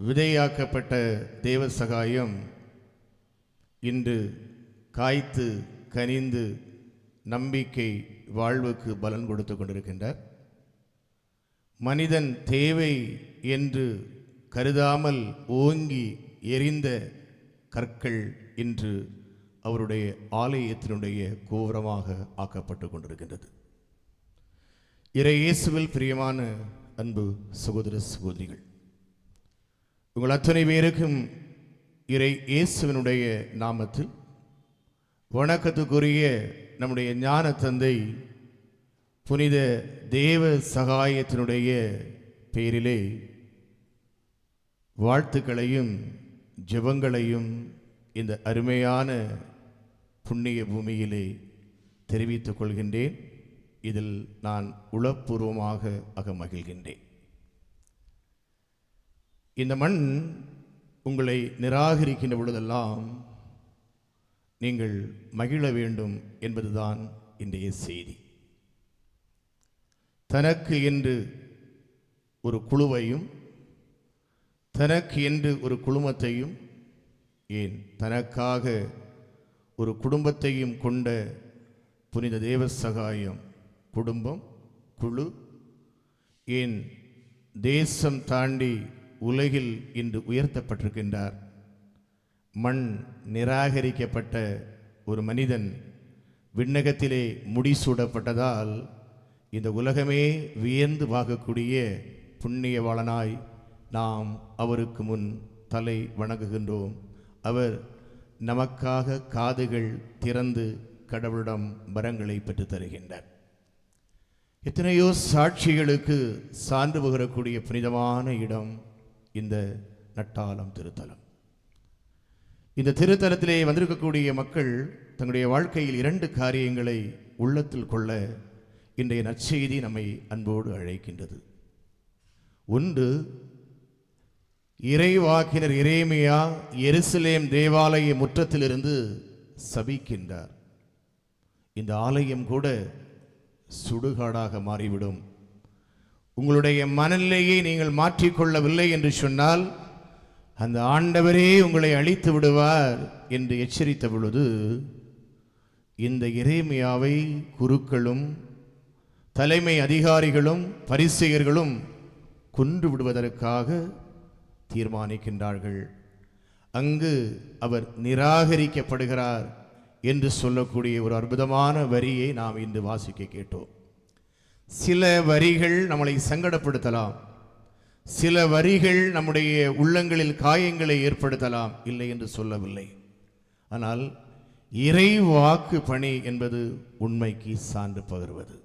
விதையாக்கப்பட்ட தேவ சகாயம் இன்று காய்த்து கனிந்து நம்பிக்கை வாழ்வுக்கு பலன் கொடுத்து கொண்டிருக்கின்றார். மனிதன் தேவை என்று கருதாமல் ஓங்கி எரிந்த கற்கள் இன்று அவருடைய ஆலயத்தினுடைய கோபுரமாக ஆக்கப்பட்டு கொண்டிருக்கின்றது. இறை இயேசுவில் பிரியமான அன்பு சகோதர சகோதரிகள், உங்கள் அத்தனை பேருக்கும் இறை இயேசுவினுடைய நாமத்தில் வணக்கத்துக்குரிய நம்முடைய ஞான தந்தை புனித தேவ சகாயத்தினுடைய பேரிலே வாழ்த்துக்களையும் ஜெபங்களையும் இந்த அருமையான புண்ணிய பூமியிலே தெரிவித்துக் கொள்கின்றேன். இதில் நான் உளப்பூர்வமாக அகமகிழ்கின்றேன். இந்த மண் உங்களை நிராகரிக்கின்ற பொழுதெல்லாம் நீங்கள் மகிழ வேண்டும் என்பதுதான் இன்றைய செய்தி. தனக்கு என்று ஒரு குழுவையும் தனக்கு என்று ஒரு குழுமத்தையும் ஏன் தனக்காக ஒரு குடும்பத்தையும் கொண்ட புனித தேவ சகாயம் குடும்பம் குழு ஏன் தேசம் தாண்டி உலகில் இன்று உயர்த்தப்பட்டிருக்கின்றார். மண் நிராகரிக்கப்பட்ட ஒரு மனிதன் விண்ணகத்திலே முடிசூடப்பட்டதால் இந்த உலகமே வியந்து பார்க்கக்கூடிய புண்ணியவாளனாய் நாம் அவருக்கு முன் தலை வணங்குகின்றோம். அவர் நமக்காக காதுகள் திறந்து கடவுளிடம் வரங்களை பெற்று தருகின்றார். எத்தனையோ சாட்சிகளுக்கு சான்று பகரக்கூடிய புனிதமான இடம் இந்த நட்டாலம் திருத்தலம். இந்த திருத்தலத்திலே வந்திருக்கக்கூடிய மக்கள் தங்களுடைய வாழ்க்கையில் 2 காரியங்களை உள்ளத்தில் கொள்ள இன்றைய நற்செய்தி நம்மை அன்போடு அழைக்கின்றது. ஒன்று, இறைவாக்கினர் எரேமியா எருசலேம் தேவாலய முற்றத்திலிருந்து சபிக்கின்றார். இந்த ஆலயம் கூட சுடுகாடாக மாறிவிடும். உங்களுடைய மனநிலையை நீங்கள் மாற்றிக்கொள்ளவில்லை என்று சொன்னால் அந்த ஆண்டவரே உங்களை அழித்து விடுவார் என்று எச்சரித்த பொழுது இந்த எரேமியாவை குருக்களும் தலைமை அதிகாரிகளும் பரிசேயர்களும் கொன்று விடுவதற்காக தீர்மானிக்கின்றார்கள். அங்கு அவர் நிராகரிக்கப்படுகிறார் என்று சொல்லக்கூடிய ஒரு அற்புதமான வரியை நாம் இன்று வாசிக்க கேட்டோம். சில வரிகள் நம்மளை சங்கடப்படுத்தலாம், சில வரிகள் நம்முடைய உள்ளங்களில் காயங்களை ஏற்படுத்தலாம், இல்லை என்று சொல்லவில்லை. ஆனால் இறை வாக்கு பணி என்பது உண்மைக்கு சான்று பகர்வது.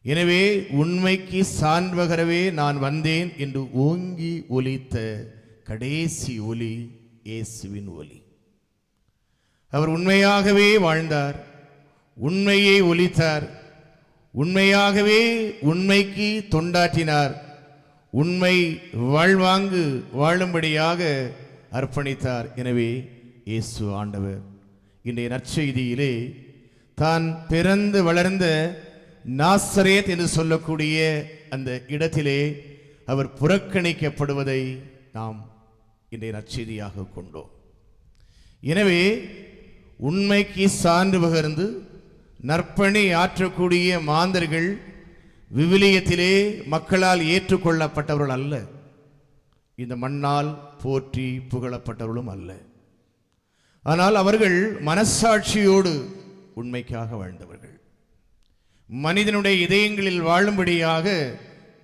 எனவே உண்மைக்கு சான்று பகரவே நான் வந்தேன் என்று ஓங்கி ஒலித்த கடைசி ஒலி இயேசுவின் ஒலி. அவர் உண்மையாகவே வாழ்ந்தார், உண்மையை ஒலித்தார், உண்மையாகவே உண்மைக்கு தொண்டாற்றினார், உண்மை வாழ்வாங்கு வாழும்படியாக அர்ப்பணித்தார். எனவே இயேசு ஆண்டவர் இன்றைய நற்செய்தியிலே தான் பிறந்து வளர்ந்த நாசரேத் என்று சொல்லக்கூடிய அந்த இடத்திலே அவர் புறக்கணிக்கப்படுவதை நாம் இன்றைய நற்செய்தியாக கொண்டோம். எனவே உண்மைக்கு சான்று பகர்ந்து நற்பணி ஆற்றக்கூடிய மாந்தர்கள் விவிலியத்திலே மக்களால் ஏற்றுக்கொள்ளப்பட்டவர்கள் அல்ல, இந்த மண்ணால் போற்றி புகழப்பட்டவர்களும் அல்ல. ஆனால் அவர்கள் மனசாட்சியோடு உண்மைக்காக வாழ்ந்தவர்கள், மனிதனுடைய இதயங்களில் வாழும்படியாக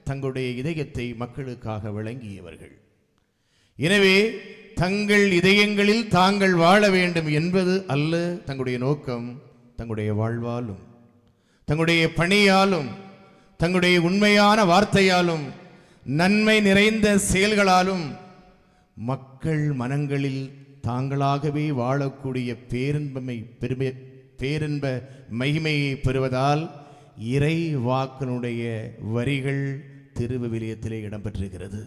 தங்களுடைய இதயத்தை மக்களுக்காக வழங்கியவர்கள். எனவே தங்கள் இதயங்களில் தாங்கள் வாழ வேண்டும் என்பது அல்ல தங்களுடைய நோக்கம். தங்களுடைய வாழ்வாலும் தங்களுடைய பணியாலும் தங்களுடைய உண்மையான வார்த்தையாலும் நன்மை நிறைந்த செயல்களாலும் மக்கள் மனங்களில் தாங்களாகவே வாழக்கூடிய பேரின்ப மகிமையை பெறுவதால் இறை வாக்கினுடைய வரிகள் திருவிவிலியத்திலே இடம்பெற்றிருக்கிறது.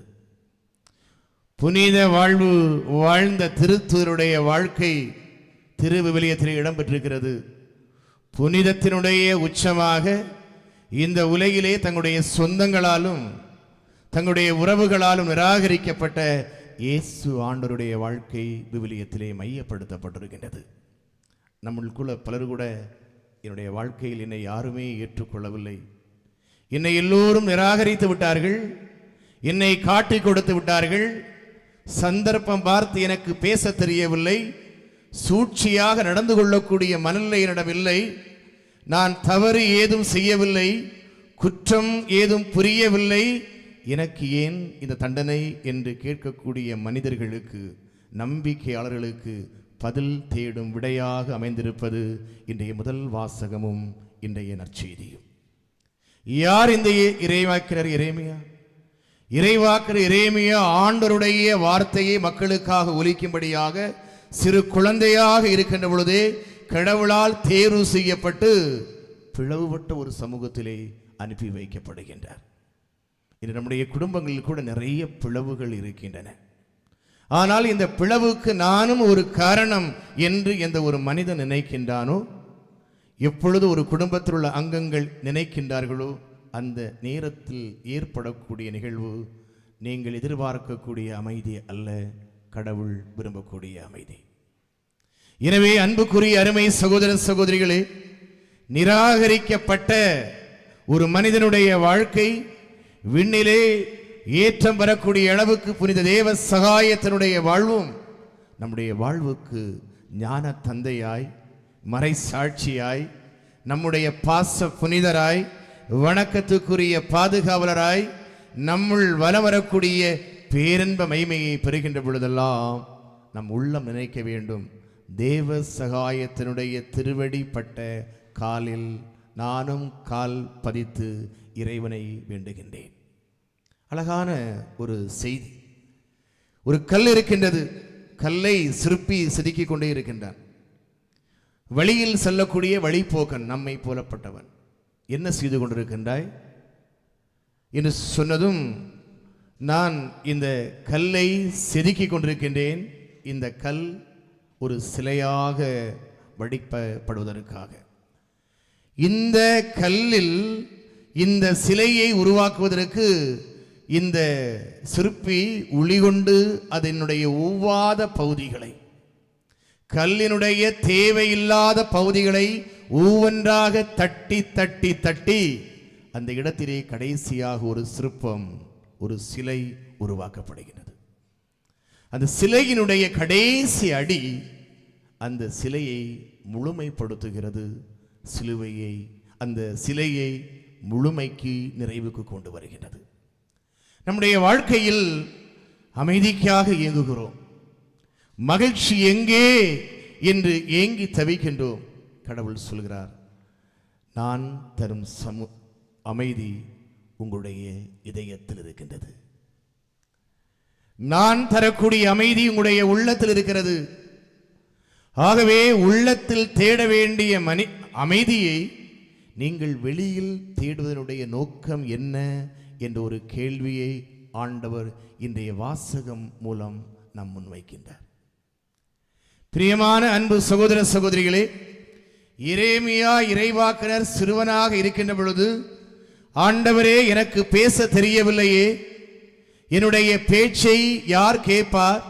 புனித வாழ்வு வாழ்ந்த திருத்தூதருடைய வாழ்க்கை திருவிவிலியத்திலே இடம்பெற்றிருக்கிறது. புனிதத்தினுடைய உச்சமாக இந்த உலகிலே தங்களுடைய சொந்தங்களாலும் தங்களுடைய உறவுகளாலும் நிராகரிக்கப்பட்ட இயேசு ஆண்டவருடைய வாழ்க்கை விவிலியத்திலே மையப்படுத்தப்பட்டிருக்கின்றது. நம்மளுக்குள்ள பலர் கூட என்னுடைய வாழ்க்கையில் என்னை யாருமே ஏற்றுக்கொள்ளவில்லை, என்னை எல்லோரும் நிராகரித்து விட்டார்கள், என்னை காட்டி கொடுத்து விட்டார்கள், சந்தர்ப்பம் பார்த்து எனக்கு பேச தெரியவில்லை, சூழ்ச்சியாக நடந்து கொள்ளக்கூடிய மனநிலை என்னிடமில்லை, நான் தவறு ஏதும் செய்யவில்லை, குற்றம் ஏதும் புரியவில்லை, எனக்கு ஏன் இந்த தண்டனை என்று கேட்கக்கூடிய மனிதர்களுக்கு, நம்பிக்கையாளர்களுக்கு பதில் தேடும் விடையாக அமைந்திருப்பது இன்றைய முதல் வாசகமும் இன்றைய நற்செய்தியும். யார் இந்த இறைவாக்கினர் எரேமியா? இறைவாக்கினர் எரேமியா ஆண்டவருடைய வார்த்தையை மக்களுக்காக ஒலிக்கும்படியாக சிறு குழந்தையாக இருக்கின்ற பொழுதே கடவுளால் தேர்வு செய்யப்பட்டு பிளவுபட்ட ஒரு சமூகத்திலே அனுப்பி வைக்கப்படுகின்றார். இது நம்முடைய குடும்பங்களில் கூட நிறைய பிளவுகள் இருக்கின்றன. ஆனால் இந்த பிளவுக்கு நானும் ஒரு காரணம் என்று எந்த ஒரு மனிதன் நினைக்கின்றானோ, எப்பொழுது ஒரு குடும்பத்தில் உள்ள அங்கங்கள் நினைக்கின்றார்களோ, அந்த நேரத்தில் ஏற்படக்கூடிய நிகழ்வு நீங்கள் எதிர்பார்க்கக்கூடிய அமைதி அல்ல, கடவுள் விரும்பக்கூடிய அமைதி. எனவே அன்புக்குரிய அருமை சகோதர சகோதரிகளே, நிராகரிக்கப்பட்ட ஒரு மனிதனுடைய வாழ்க்கை விண்ணிலே ஏற்றம் பெறக்கூடிய அளவுக்கு புனித தேவ சகாயத்தினுடைய வாழ்வும் நம்முடைய வாழ்வுக்கு ஞான தந்தையாய், மறை சாட்சியாய், நம்முடைய பாச புனிதராய், வணக்கத்துக்குரிய பாதுகாவலராய், நம்முள் வலம் வரக்கூடிய பேரன்ப மைமையை பெறுகின்ற பொழுதெல்லாம் நம் உள்ளம் நினைக்க வேண்டும், தேவ சகாயத்தினுடைய திருவடி பட்ட காலில் நானும் கால் பதித்து இறைவனை வேண்டுகின்றேன். அழகான ஒரு செய்தி. ஒரு கல் இருக்கின்றது, கல்லை சிற்பி செதுக்கிக் கொண்டே இருக்கின்றான். வழியில் செல்லக்கூடிய வழிபோக்கன் நம்மை போலப்பட்டவன் என்ன செய்து கொண்டிருக்கின்றாய் என்று சொன்னதும், நான் இந்த கல்லை செதுக்கிக் கொண்டிருக்கின்றேன், இந்த கல் ஒரு சிலையாக வடிக்கப்படுவதற்காக. இந்த கல்லில் இந்த சிலையை உருவாக்குவதற்கு இந்த சிற்பி உளிகொண்டு அதனுடைய ஒவ்வாத பகுதிகளை, கல்லினுடைய தேவையில்லாத பகுதிகளை ஒவ்வொன்றாக தட்டி தட்டி தட்டி அந்த இடத்திலே கடைசியாக ஒரு சிற்பம், ஒரு சிலை உருவாக்கப்படுகிறது. அந்த சிலையினுடைய கடைசி அடி அந்த சிலையை முழுமைப்படுத்துகிறது, சிலுவையை, அந்த சிலையை முழுமைக்கு நிறைவுக்கு கொண்டு வருகிறது. நம்முடைய வாழ்க்கையில் அமைதிக்காக இயங்குகிறோம், மகிழ்ச்சி எங்கே என்று ஏங்கி தவிக்கின்றோம். கடவுள் சொல்கிறார், நான் தரும் அமைதி உங்களுடைய இதயத்தில் இருக்கின்றது, நான் தரக்கூடிய அமைதி உங்களுடைய உள்ளத்தில் இருக்கிறது. ஆகவே உள்ளத்தில் தேட வேண்டிய அமைதியை நீங்கள் வெளியில் தேடுவதனுடைய நோக்கம் என்ன என்ற ஒரு கேள்வியை ஆண்டவர் இன்றைய வாசகம் மூலம் நாம் முன்வைக்கின்றார். பிரியமான அன்பு சகோதர சகோதரிகளே, எரேமியா இறைவாக்கினர் சிறுவனாக இருக்கின்ற பொழுது, ஆண்டவரே எனக்கு பேச தெரியவில்லையே, என்னுடைய பேச்சை யார் கேட்பார்,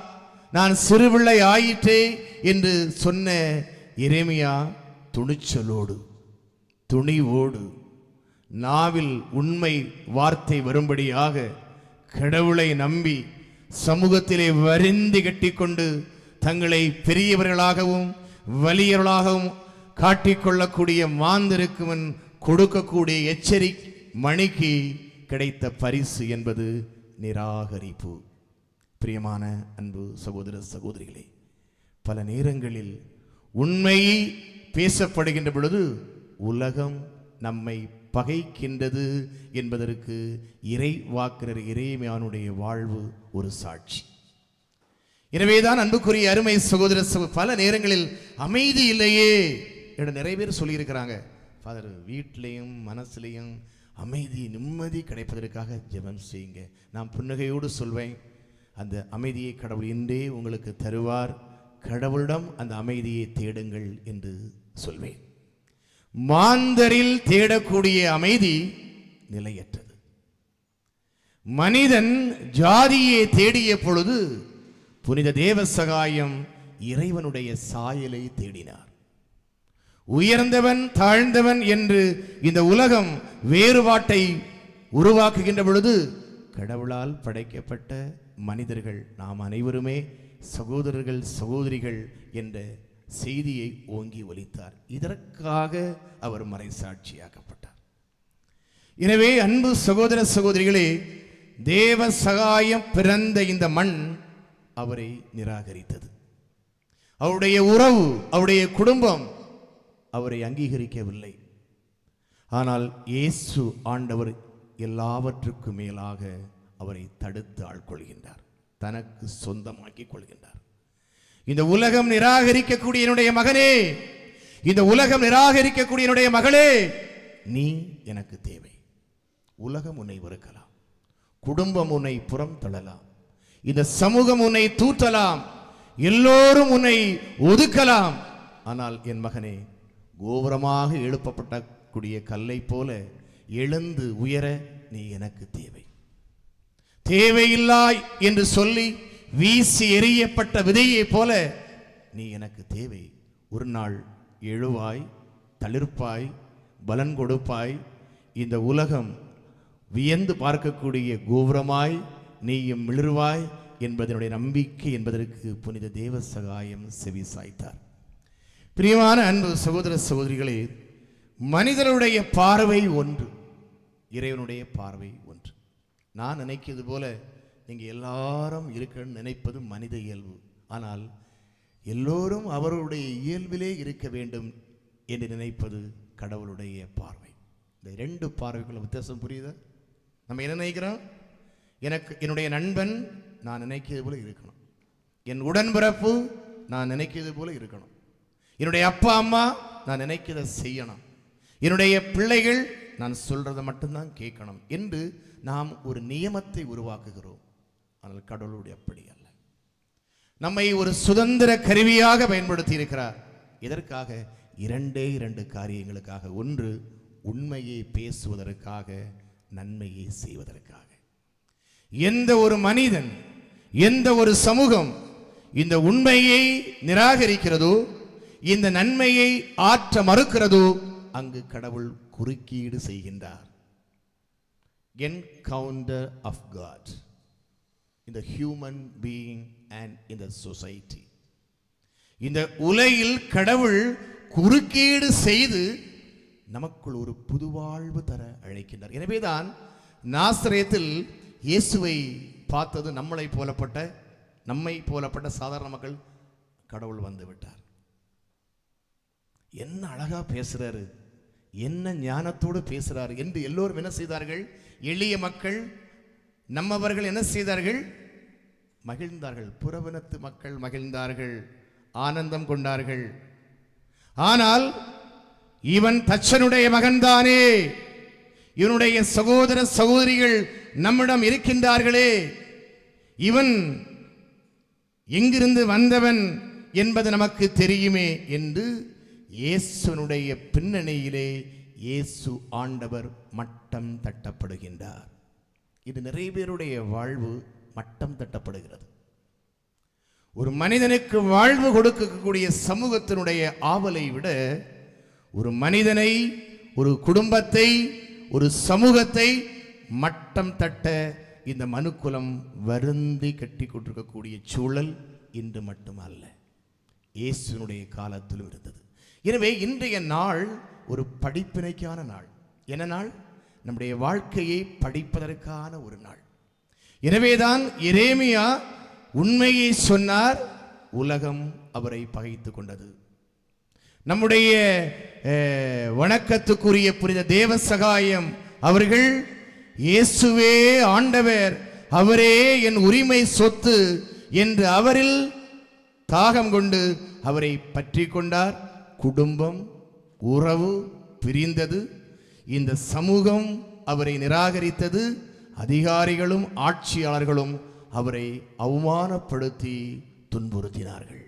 நான் சிறுபிள்ளை ஆயிற்றே என்று சொன்ன எரேமியா துணிச்சலோடு, துணிவோடு, நாவில் உண்மை வார்த்தை வரும்படியாக கடவுளை நம்பி சமூகத்திலே வரிந்து கட்டிக்கொண்டு தங்களை பெரியவர்களாகவும் வலியவர்களாகவும் காட்டிக்கொள்ளக்கூடிய மாந்திருக்குவன் கொடுக்கக்கூடிய எச்சரிக்கை மணிக்கு கிடைத்த பரிசு என்பது நிராகரிப்பு. பிரியமான அன்பு சகோதர சகோதரிகளே, பல நேரங்களில் உண்மை பேசப்படுகின்ற பொழுது உலகம் நம்மை பகைக்கின்றது என்பதற்கு இறைவாக்கினர் எரேமியாவுடைய வாழ்வு ஒரு சாட்சி. எனவேதான் அன்புக்குரிய அருமை சகோதர பல நேரங்களில் அமைதி இல்லையே என்று நிறைய பேர் சொல்லியிருக்கிறாங்க. ஃபாதர், வீட்டிலையும் மனசுலையும் அமைதி நிம்மதி கிடைப்பதற்காக ஜெபம் செய்யுங்க. நான் புன்னகையோடு சொல்வேன், அந்த அமைதியை கடவுள் இன்றே உங்களுக்கு தருவார், கடவுளிடம் அந்த அமைதியை தேடுங்கள் என்று சொல்வேன். மாந்தரில் தேடக்கூடிய அமைதி நிலையற்றது, மனிதன் ஜாதியை தேடிய பொழுது புனித தேவசகாயம் இறைவனுடைய சாயலை தேடினார். உயர்ந்தவன் தாழ்ந்தவன் என்று இந்த உலகம் வேறுபாட்டை உருவாக்குகின்ற பொழுது கடவுளால் படைக்கப்பட்ட மனிதர்கள் நாம் அனைவருமே சகோதரர்கள் சகோதரிகள் என்ற செய்தியை ஓங்கி ஒலித்தார். இதற்காக அவர் மறைசாட்சியாக்கப்பட்டார். எனவே அன்பு சகோதர சகோதரிகளே, தேவ சகாயம் பிறந்த இந்த மண் அவரை நிராகரித்தது. அவருடைய உறவு, அவருடைய குடும்பம் அவரை அங்கீகரிக்கவில்லை. ஆனால் இயேசு ஆண்டவர் எல்லாவற்றுக்கும் மேலாக அவரை தடுத்து ஆட்கொள்கின்றார், தனக்கு சொந்தமாக்கிக் கொள்கின்றார். இந்த உலகம் நிராகரிக்கக்கூடிய என்னுடைய மகனே, இந்த உலகம் நிராகரிக்கக்கூடிய என்னுடைய மகளே, நீ எனக்கு தேவை. உலகம் உன்னை வெறுக்கலாம், குடும்பம் உன்னை புறம் தள்ளலாம், இந்த சமூகம் உன்னை தூற்றலாம், எல்லோரும் உன்னை ஒதுக்கலாம். ஆனால் என் மகனே, கோபுரமாக எழுப்பப்பட்ட கூடிய கல்லை போல எழுந்து உயர நீ எனக்கு தேவை. தேவையில்லாய் என்று சொல்லி வீசி எறியப்பட்ட விதையை போல நீ எனக்கு தேவை. ஒரு நாள் எழுவாய், தளிர்ப்பாய், பலன் கொடுப்பாய், இந்த உலகம் வியந்து பார்க்கக்கூடிய கோபுரமாய் நீயும் மிளருவாய் என்பதனுடைய நம்பிக்கை என்பதற்கு புனித தேவ சகாயம் செவி சாய்த்தார். பிரியமான அன்பு சகோதர சகோதரிகளே, மனிதனுடைய பார்வை ஒன்று, இறைவனுடைய பார்வை ஒன்று. நான் நினைக்கிறது போல நீங்கள் எல்லாரும் இருக்கணும்னு நினைப்பது மனித இயல்பு. ஆனால் எல்லோரும் அவருடைய இயல்பிலே இருக்க வேண்டும் என்று நினைப்பது கடவுளுடைய பார்வை. இந்த ரெண்டு பார்வைக்குள்ள வித்தியாசம் புரியுதா? நம்ம என்ன நினைக்கிறோம்? எனக்கு என்னுடைய நண்பன் நான் நினைக்கிறது போல இருக்கணும், என் உடன்பிறப்பு நான் நினைக்கிறது போல இருக்கணும், என்னுடைய அப்பா அம்மா நான் நினைக்கிறத செய்யணும், என்னுடைய பிள்ளைகள் நான் சொல்றதை மட்டும்தான் கேட்கணும் என்று நாம் ஒரு நியமத்தை உருவாக்குகிறோம். ஆனால் கடவுளுடைய அப்படி அல்ல. நம்மை ஒரு சுதந்திர கருவியாக பயன்படுத்தி இருக்கிறார். இதற்காக இரண்டு காரியங்களுக்காக. ஒன்று, உண்மையை பேசுவதற்காக, நன்மையை செய்வதற்காக. எந்த ஒரு மனிதன், எந்த ஒரு சமூகம் இந்த உண்மையை நிராகரிக்கிறதோ, இந்த நன்மையை ஆற்ற மறுக்கிறதோ, அங்கு கடவுள் குறுக்கீடு செய்கின்றார். Encounter of God in the human being and in the society. இந்த உலகில் கடவுள் குறுக்கீடு செய்து நமக்குள் ஒரு புதுவாழ்வு தர அழைக்கின்றார். எனவேதான் நாசரேத்தில் இயேசுவை பார்த்தது நம்மை போலப்பட்ட சாதாரண மக்கள் கடவுள் வந்து விட்டார். என்ன அழகா பேசுறாரு, என்ன ஞானத்தோடு பேசுறாரு என்று எல்லோரும் என்ன செய்தார்கள்? எளிய மக்கள், நம்மவர்கள் என்ன செய்தார்கள்? மகிழ்ந்தார்கள். புறவனத்து மக்கள் மகிழ்ந்தார்கள், ஆனந்தம் கொண்டார்கள். ஆனால் இவன் தச்சனுடைய மகன்தானே, இவனுடைய சகோதர சகோதரிகள் நம்மிடம் இருக்கின்றார்களே, இவன் எங்கிருந்து வந்தவன் என்பது நமக்கு தெரியுமே என்று இயேசுனுடைய பின்னணியிலே இயேசு ஆண்டவர் மட்டம் தட்டப்படுகின்றார். இது நிறைய பேருடைய வாழ்வு மட்டம் தட்டப்படுகிறது. ஒரு மனிதனுக்கு வாழ்வு கொடுக்கக்கூடிய சமூகத்தினுடைய ஆவலை விட ஒரு மனிதனை, ஒரு குடும்பத்தை, ஒரு சமூகத்தை மட்டம் தட்ட இந்த மனுக்குலம் வருந்தி கட்டி கொண்டிருக்கக்கூடிய சூழல் இன்று மட்டுமல்ல, இயேசுனுடைய காலத்திலும் இருந்தது. எனவே இன்றைய நாள் ஒரு படிப்பினைக்கான நாள். என்ன நாள்? நம்முடைய வாழ்க்கையை படிப்பதற்கான ஒரு நாள். எனவேதான் எரேமியா உண்மையை சொன்னார், உலகம் அவரை பகைத்துக் கொண்டது. நம்முடைய வணக்கத்துக்குரிய புனித தேவ சகாயம் அவர்கள் இயேசுவே ஆண்டவர், அவரே என் உரிமை சொத்து என்று அவரில் தாகம் கொண்டு அவரை பற்றி கொண்டார். குடும்பம், உறவு பிரிந்தது, இந்த சமூகம் அவரை நிராகரித்தது, அதிகாரிகளும் ஆட்சியாளர்களும் அவரை அவமானப்படுத்தி துன்புறுத்தினார்கள்.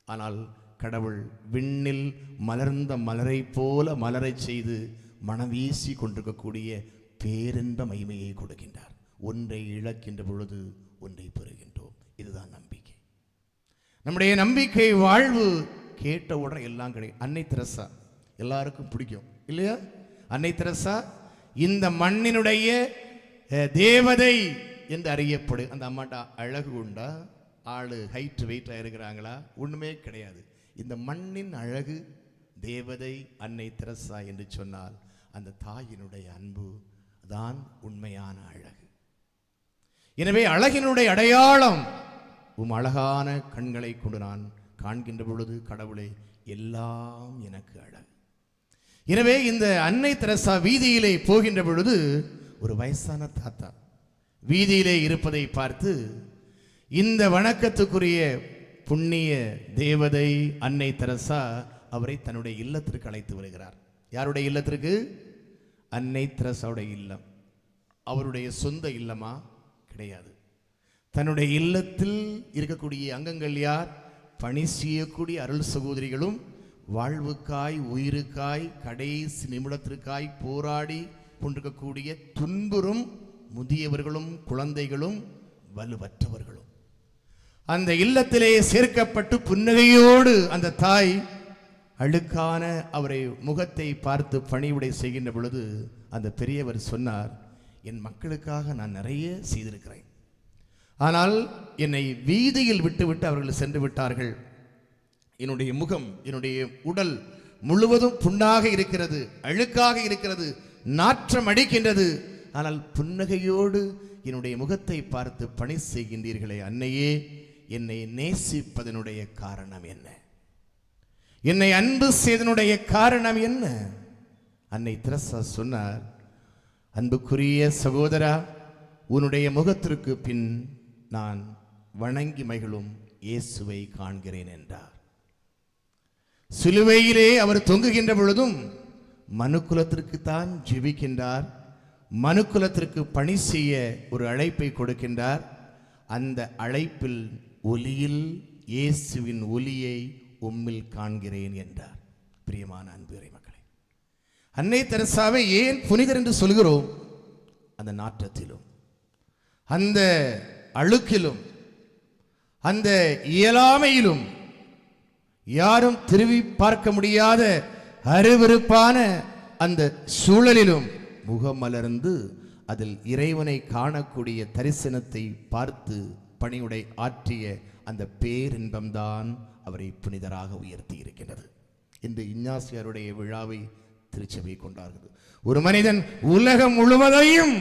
ஆனால் கடவுள் விண்ணில் மலர்ந்த மலரை போல மலரை செய்து மனம் வீசி கொண்டிருக்கக்கூடிய பேரின்ப மகிமையை கொடுக்கின்றார். ஒன்றை இழக்கின்ற பொழுது ஒன்றை பெறுகின்றோம். இதுதான் நம்பிக்கை. நம்முடைய நம்பிக்கை வாழ்வு கேட்ட உடனே எல்லாம் கிடைக்கும். அன்னை தெரசா எல்லாருக்கும் பிடிக்கும் இல்லையா? அன்னை தெரசா இந்த மண்ணினுடைய தேவதை என்று அறியப்படு. அந்த அம்மாட்டா அழகு உண்டா? ஆளு ஹைட் வெயிட்டா இருக்கிறாங்களா? ஒண்ணுமே கிடையாது. இந்த மண்ணின் அழகு தேவதை அன்னை தெரசா என்று சொன்னால் அந்த தாயினுடைய அன்பு தான் உண்மையான அழகு. எனவே அழகினுடைய அடையாளம் அழகான கண்களை கொண்டு நான் காண்கின்ற பொழுது கடவுளே எல்லாம் எனக்கு அழகு. எனவே இந்த அன்னை தெரசா வீதியிலே போகின்ற பொழுது ஒரு வயசான தாத்தா வீதியிலே இருப்பதை பார்த்து இந்த வணக்கத்துக்குரிய புண்ணிய தேவதை அன்னை தெரசா அவரை தன்னுடைய இல்லத்திற்கு அழைத்து வருகிறார். யாருடைய இல்லத்திற்கு? அன்னை தெரசாவுடைய இல்லம். அவருடைய சொந்த இல்லமா? கிடையாது. தன்னுடைய இல்லத்தில் இருக்கக்கூடிய அங்கங்கள் யார்? பணி செய்யக்கூடிய அருள் சகோதரிகளும் வாழ்வுக்காய் உயிருக்காய் கடைசி நிமிடத்திற்காய் போராடி கொண்டிருக்கக்கூடிய துன்புறும் முதியவர்களும் குழந்தைகளும் வலுவற்றவர்களும் அந்த இல்லத்திலே சேர்க்கப்பட்டு புன்னகையோடு அந்த தாய் அழுக்கான அவரை முகத்தை பார்த்து பணிவுடை செய்கின்ற பொழுது அந்த பெரியவர் சொன்னார், என் மக்களுக்காக நான் நிறைய செய்திருக்கிறேன், ஆனால் என்னை வீதியில் விட்டுவிட்டு அவர்கள் சென்று விட்டார்கள். என்னுடைய முகம் என்னுடைய உடல் முழுவதும் புண்ணாக இருக்கிறது, அழுக்காக இருக்கிறது, நாற்றம் அடிக்கின்றது. ஆனால் புன்னகையோடு என்னுடைய முகத்தை பார்த்து பணி செய்கின்றீர்களே அன்னையே, என்னை நேசிப்பதனுடைய காரணம் என்ன? என்னை அன்பு செய்தனுடைய காரணம் என்ன? அன்னை தெரசா சொன்னார், அன்புக்குரிய சகோதரா, உன்னுடைய முகத்திற்கு பின் நான் வணங்கி மகிழும் இயேசுவை காண்கிறேன் என்றார். சிலுவையிலே அவர் தொங்குகின்ற பொழுதும் மனுக்குலத்திற்கு தான் ஜெபிக்கின்றார். மனுக்குலத்திற்கு பணி செய்ய ஒரு அழைப்பை கொடுக்கின்றார். அந்த அழைப்பில் ஒலியில் இயேசுவின் ஒலியை உம்மில் காண்கிறேன் என்றார். பிரியமான அன்பு இறைமக்களே, அன்னை தெரசாவை ஏன் புனிதர் என்று சொல்கிறோம்? அந்த நாற்றத்திலும் அந்த அழுக்கிலும் அந்த இயலாமையிலும் யாரும் திரும்பி பார்க்க முடியாத அருவருப்பான அந்த சூழலிலும் முகமலர்ந்து அதில் இறைவனை காணக்கூடிய தரிசனத்தை பார்த்து பணியுடை ஆற்றிய அந்த பேரின்பம்தான் அவரை புனிதராக உயர்த்தி இருக்கின்றது. இந்த இஞ்ஞாசியாருடைய விழாவை திருச்சபை கொண்டாடுகிறது. ஒரு மனிதன் உலகம் முழுவதையும்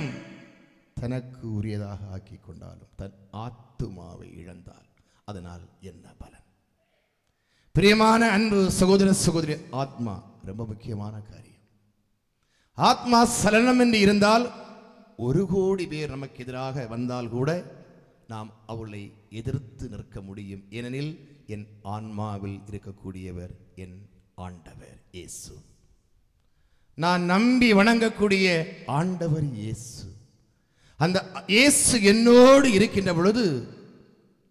தனக்கு உரியதாக ஆக்கி கொண்டாலும் தன் ஆத்துமாவை இழந்தால் அதனால் என்ன பலன்? பிரியமான அன்பு சகோதர சகோதரி, ஆத்மா ரொம்ப முக்கியமான காரியம். ஆத்மா சலனம் என்று இருந்தால் 1 கோடி பேர் நமக்கு எதிராக வந்தால் கூட நாம் அவளை எதிர்த்து நிற்க முடியும். ஏனெனில் என் ஆன்மாவில் இருக்கக்கூடியவர் என் ஆண்டவர் இயேசு. நான் நம்பி வணங்கக்கூடிய ஆண்டவர் இயேசு. அந்த இயேசு என்னோடு இருக்கின்ற பொழுது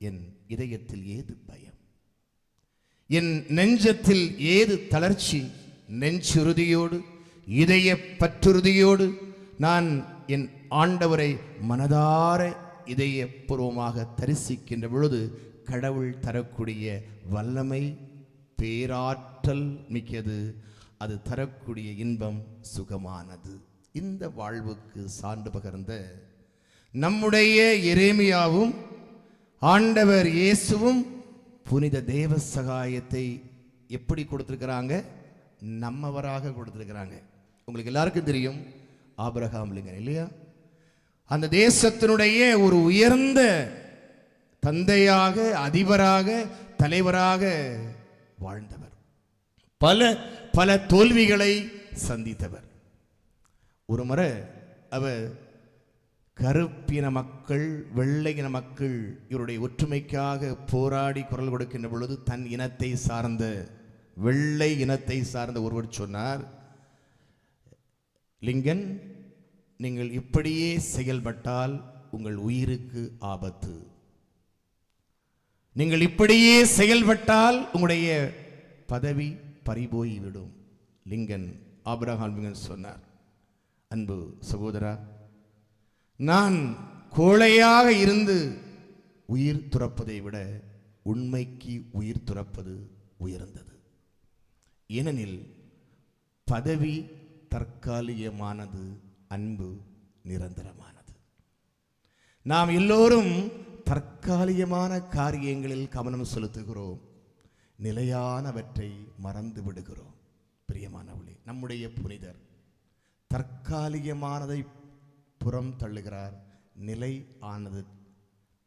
என் இதயத்தில் ஏது பயம், என் நெஞ்சத்தில் ஏது தளர்ச்சி? நெஞ்சுறுதியோடு இதய பற்றுறுதியோடு நான் என் ஆண்டவரை மனதார இதயபூர்வமாக தரிசிக்கின்ற பொழுது கடவுள் தரக்கூடிய வல்லமை பேராற்றல் மிக்கது. அது தரக்கூடிய இன்பம் சுகமானது. இந்த வாழ்வுக்கு சான்று பகர்ந்த நம்முடைய எரேமியாவும் ஆண்டவர் இயேசுவும் புனித தேவ சகாயத்தை எப்படி கொடுத்திருக்கிறாங்க? நம்மவராக கொடுத்திருக்கிறாங்க. உங்களுக்கு எல்லாருக்கும் தெரியும், ஆபிரகாம் லிங்கன் இல்லையா? அந்த தேசத்தினுடைய ஒரு உயர்ந்த தந்தையாக, அதிபராக, தலைவராக வாழ்ந்தவர். பல பல தோல்விகளை சந்தித்தவர். ஒரு முறை அவர் கருப்பின மக்கள், வெள்ளையின மக்கள் இவருடைய ஒற்றுமைக்காக போராடி குரல் கொடுக்கின்ற பொழுது தன் இனத்தை சார்ந்த, வெள்ளை இனத்தை சார்ந்த ஒருவர் சொன்னார், லிங்கன், நீங்கள் இப்படியே செயல்பட்டால் உங்கள் உயிருக்கு ஆபத்து. நீங்கள் இப்படியே செயல்பட்டால் உங்களுடைய பதவி பறிபோய்விடும். லிங்கன், ஆபிரகாம் லிங்கன் சொன்னார், அன்பு சகோதரா, நான் கோழையாக இருந்து உயிர் துறப்பதை விட உண்மைக்கு உயிர் துறப்பது உயர்ந்தது. ஏனெனில் பதவி தற்காலிகமானது, அன்பு நிரந்தரமானது. நாம் எல்லோரும் தற்காலிகமான காரியங்களில் கவனம் செலுத்துகிறோம், நிலையானவற்றை மறந்து விடுகிறோம். பிரியமானவர்களே, நம்முடைய புனிதர் தற்காலிகமானதை புறம் தள்ளுகிறார், நிலை ஆனது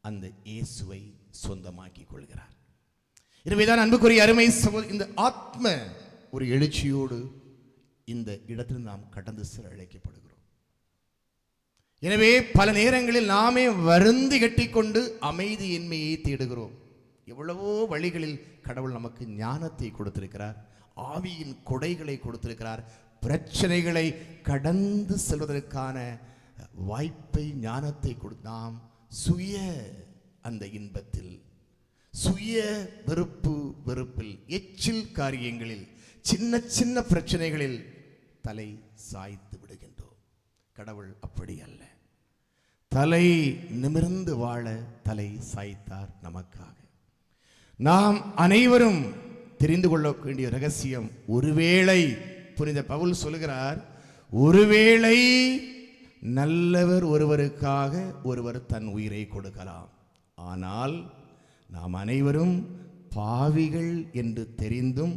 அந்த இயேசுவை சொந்தமாக்கிக் கொள்கிறார். எனவேதான் அன்புக்குரிய அருமை இந்த ஆத்ம ஒரு எழுச்சியோடு இந்த இடத்தில் நாம் கடந்து செல்ல அழைக்கப்படுகிறோம். எனவே பல நேரங்களில் நாமே வருந்தி கட்டிக்கொண்டு அமைதியின்மையை தேடுகிறோம். எவ்வளவோ வழிகளில் கடவுள் நமக்கு ஞானத்தை கொடுத்திருக்கிறார், ஆவியின் கொடைகளை கொடுத்திருக்கிறார். பிரச்சனைகளை கடந்து செல்வதற்கான வாய்ப்பை, ஞானத்தை நாம் சுய அந்த இன்பத்தில், சுய வெறுப்பில், எச்சில் காரியங்களில், சின்ன சின்ன பிரச்சனைகளில் தலை சாய்த்து விடுகின்றோம். கடவுள் அப்படி அல்ல. தலை நிமிர்ந்து வாழ தலை சாய்த்தார் நமக்காக. நாம் அனைவரும் தெரிந்து கொள்ள வேண்டிய ரகசியம், ஒருவேளை புனித பவுல் சொல்கிறார், ஒருவேளை நல்லவர் ஒருவருக்காக ஒருவர் தன் உயிரை கொடுக்கலாம், ஆனால் நாம் அனைவரும் பாவிகள் என்று தெரிந்தும்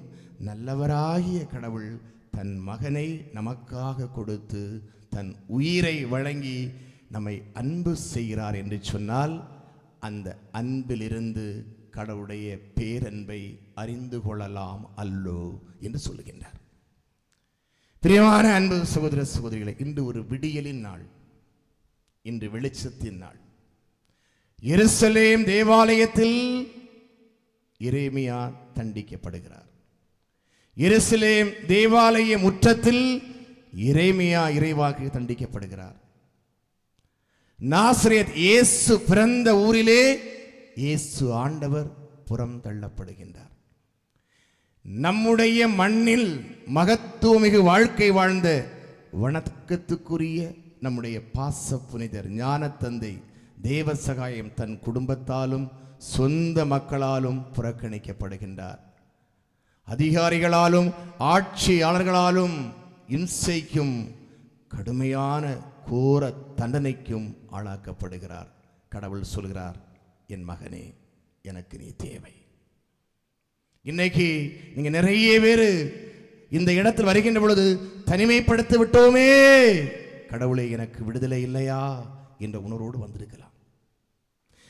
நல்லவராகிய கடவுள் தன் மகனை நமக்காக கொடுத்து தன் உயிரை வழங்கி நம்மை அன்பு செய்கிறார் என்று சொன்னால், அந்த அன்பிலிருந்து கடவுளுடைய பேரன்பை அறிந்து கொள்ளலாம் அல்லோ என்று சொல்லுகின்றார். பிரியமான அன்பு சகோதர சகோதரிகளை, இன்று ஒரு விடியலின் நாள், இன்று வெளிச்சத்தின் நாள். எருசலேம் தேவாலயத்தில் எரேமியா தண்டிக்கப்படுகிறார். எருசலேம் தேவாலய முற்றத்தில் எரேமியா இறைவாக்கு தண்டிக்கப்படுகிறார். நாசரேத் இயேசு பிறந்த ஊரிலே இயேசு ஆண்டவர் புறம் தள்ளப்படுகின்றார். நம்முடைய மண்ணில் மகத்துவமிகு வாழ்க்கை வாழ்ந்த வணக்கத்துக்குரிய நம்முடைய பாச புனிதர் ஞானத்தந்தை தேவசகாயம் தன் குடும்பத்தாலும் சொந்த மக்களாலும் புறக்கணிக்கப்படுகின்றார். அதிகாரிகளாலும் ஆட்சியாளர்களாலும் இம்சைக்கும் கடுமையான கோர தண்டனைக்கும் ஆளாக்கப்படுகிறார். கடவுள் சொல்கிறார், என் மகனே, எனக்கு நீ தேவை. இன்னைக்கு நீங்க நிறைய பேர் இந்த இடத்தில் வருகின்ற பொழுது தனிமைப்படுத்தி விட்டோமே, கடவுளே எனக்கு விடுதலை இல்லையா என்ற உணர்வோடு வந்திருக்கலாம்.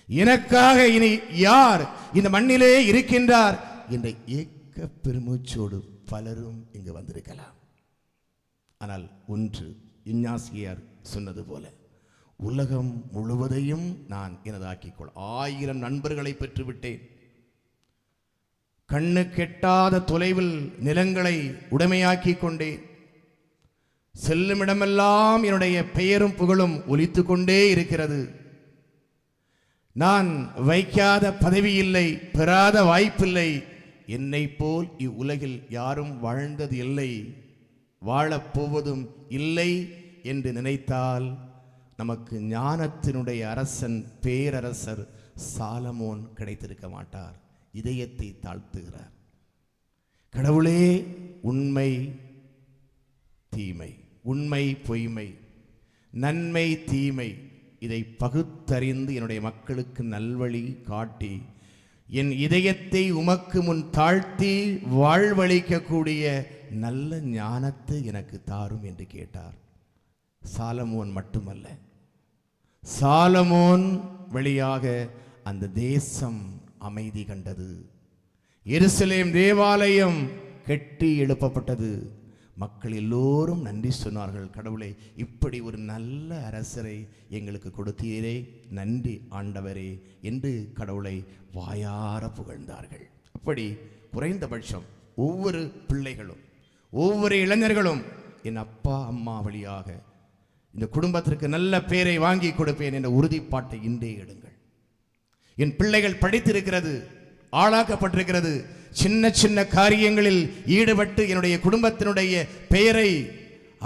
எனக்காக இனி யார் இந்த மண்ணிலே இருக்கின்றார் என்ற ஏக்க பெருமூச்சோடு பலரும் இங்கு வந்திருக்கலாம். ஆனால் ஒன்று, இஞ்ஞாசியார் சொன்னது போல, உலகம் முழுவதையும் நான் எனதாக்கிக் கொள். 1000 நண்பர்களை பெற்றுவிட்டேன். கண்ணு கெட்டாத தொலைவில் நிலங்களை உடைமையாக்கிக் கொண்டேன். செல்லுமிடமெல்லாம் என்னுடைய பெயரும் புகழும் ஒலித்து கொண்டே இருக்கிறது. நான் வைக்காத பதவி இல்லை, பெறாத வாய்ப்பில்லை. என்னை போல் இவ்வுலகில் யாரும் வாழ்ந்தது இல்லை, வாழப்போவதும் இல்லை என்று நினைத்தால் நமக்கு ஞானத்தினுடைய அரசன், பேரரசர் சாலமோன் கிடைத்திருக்க மாட்டார். இதயத்தை தாழ்த்துகிறார். கடவுளே, உண்மை தீமை, உண்மை பொய்மை, நன்மை தீமை, இதை பகுத்தறிந்து என்னுடைய மக்களுக்கு நல்வழி காட்டி என் இதயத்தை உமக்கு முன் தாழ்த்தி வாழ்வழிக்கக்கூடிய நல்ல ஞானத்தை எனக்கு தாரும் என்று கேட்டார். சாலமோன் மட்டுமல்ல, சாலமோன் வழியாக அந்த தேசம் அமைதி கண்டது. எருசலேம் தேவாலயம் கட்டி எழுப்பப்பட்டது. மக்கள் எல்லோரும் நன்றி சொன்னார்கள். கடவுளே, இப்படி ஒரு நல்ல அரசரை எங்களுக்கு கொடுத்தீரே, நன்றி ஆண்டவரே என்று கடவுளை வாயார புகழ்ந்தார்கள். அப்படி குறைந்தபட்சம் ஒவ்வொரு பிள்ளைகளும், ஒவ்வொரு இளைஞர்களும், என் அப்பா அம்மா வழியாக இந்த குடும்பத்திற்கு நல்ல பேரை வாங்கி கொடுப்பேன் என்ற உறுதிப்பாட்டை இன்றே எடுங்கள். என் பிள்ளைகள் படித்திருக்கிறது, ஆளாக்கப்பட்டிருக்கிறது, சின்ன சின்ன காரியங்களில் ஈடுபட்டு என்னுடைய குடும்பத்தினுடைய பெயரை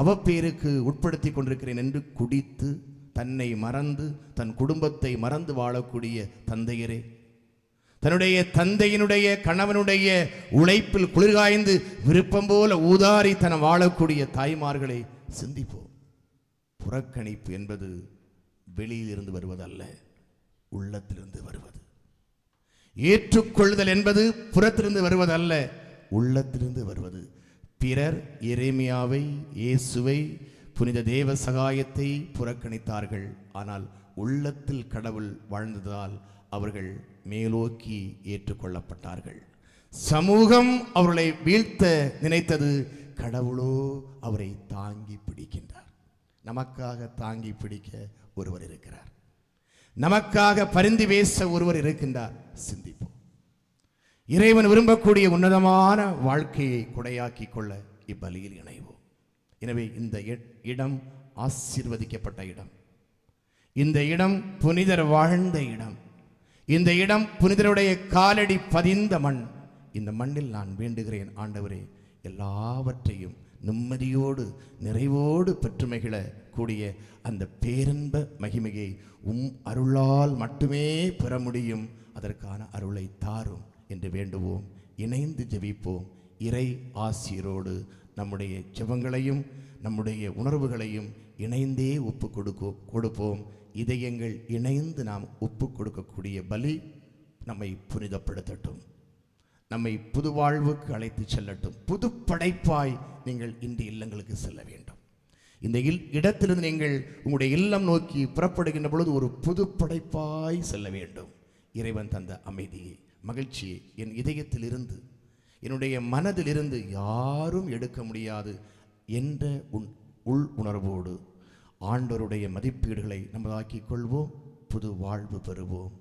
அவப்பேருக்கு உட்படுத்தி கொண்டிருக்கிறேன் என்று குடித்து தன்னை மறந்து தன் குடும்பத்தை மறந்து வாழக்கூடிய தந்தையரே, தன்னுடைய தந்தையினுடைய கணவனுடைய உழைப்பில் குளிர்காய்ந்து விருப்பம் போல ஊதாரி தன வாழக்கூடிய தாய்மார்களை சிந்திப்போம். புறக்கணிப்பு என்பது வெளியிலிருந்து வருவதல்ல, உள்ளத்திலிருந்து வருவது. ஏற்றுக்கொள்ளுதல் என்பது புறத்திலிருந்து வருவதல்ல, உள்ளத்திலிருந்து வருவது. பிறர் எரேமியாவை, இயேசுவை, புனித தேவ சகாயத்தை புறக்கணித்தார்கள். ஆனால் உள்ளத்தில் கடவுள் வாழ்ந்ததால் அவர்கள் மேலோக்கி ஏற்றுக்கொள்ளப்பட்டார்கள். சமூகம் அவர்களை வீழ்த்த நினைத்தது, கடவுளோ அவரை தாங்கி பிடிக்கின்றார். நமக்காக தாங்கி பிடிக்க ஒருவர் இருக்கிறார், நமக்காக பரிந்து பேச ஒருவர் இருக்கின்றார். சிந்திப்போம். இறைவன் விரும்பக்கூடிய உன்னதமான வாழ்க்கையை கொடையாக்கி கொள்ள இப்பலியில் இணைவோம். எனவே இந்த இடம் ஆசீர்வதிக்கப்பட்ட இடம், இந்த இடம் புனிதர் வாழ்ந்த இடம், இந்த இடம் புனிதருடைய காலடி பதிந்த மண். இந்த மண்ணில் நான் வேண்டுகிறேன், ஆண்டவரே, எல்லாவற்றையும் நிம்மதியோடு நிறைவோடு பெற்றுமகிழ கூடிய அந்த பேரன்ப மகிமையை அருளால் மட்டுமே பெற முடியும். அதற்கான அருளை தாரும் என்று வேண்டுவோம். இணைந்து ஜெபிப்போம். இறை ஆசிரோடு நம்முடைய ஜெபங்களையும் நம்முடைய உணர்வுகளையும் இணைந்தே ஒப்பு கொடுப்போம். இதயங்கள் இணைந்து நாம் ஒப்பு கொடுக்கக்கூடிய பலி நம்மை புனிதப்படுத்தட்டும், நம்மை புது வாழ்வுக்கு அழைத்து செல்லட்டும். புது படைப்பாய் நீங்கள் இந்த இல்லங்களுக்கு செல்ல வேண்டும். இந்த இடத்திலிருந்து நீங்கள் உங்களுடைய இல்லம் நோக்கி புறப்படுகின்ற பொழுது ஒரு புது படைப்பாய் செல்ல வேண்டும். இறைவன் தந்த அமைதியை, மகிழ்ச்சியை என் இதயத்திலிருந்து, என்னுடைய மனதிலிருந்து யாரும் எடுக்க முடியாது என்ற உள் உணர்வோடு ஆண்டவருடைய மதிப்பீடுகளை நமதாக்கிக் கொள்வோம். புது வாழ்வு பெறுவோம்.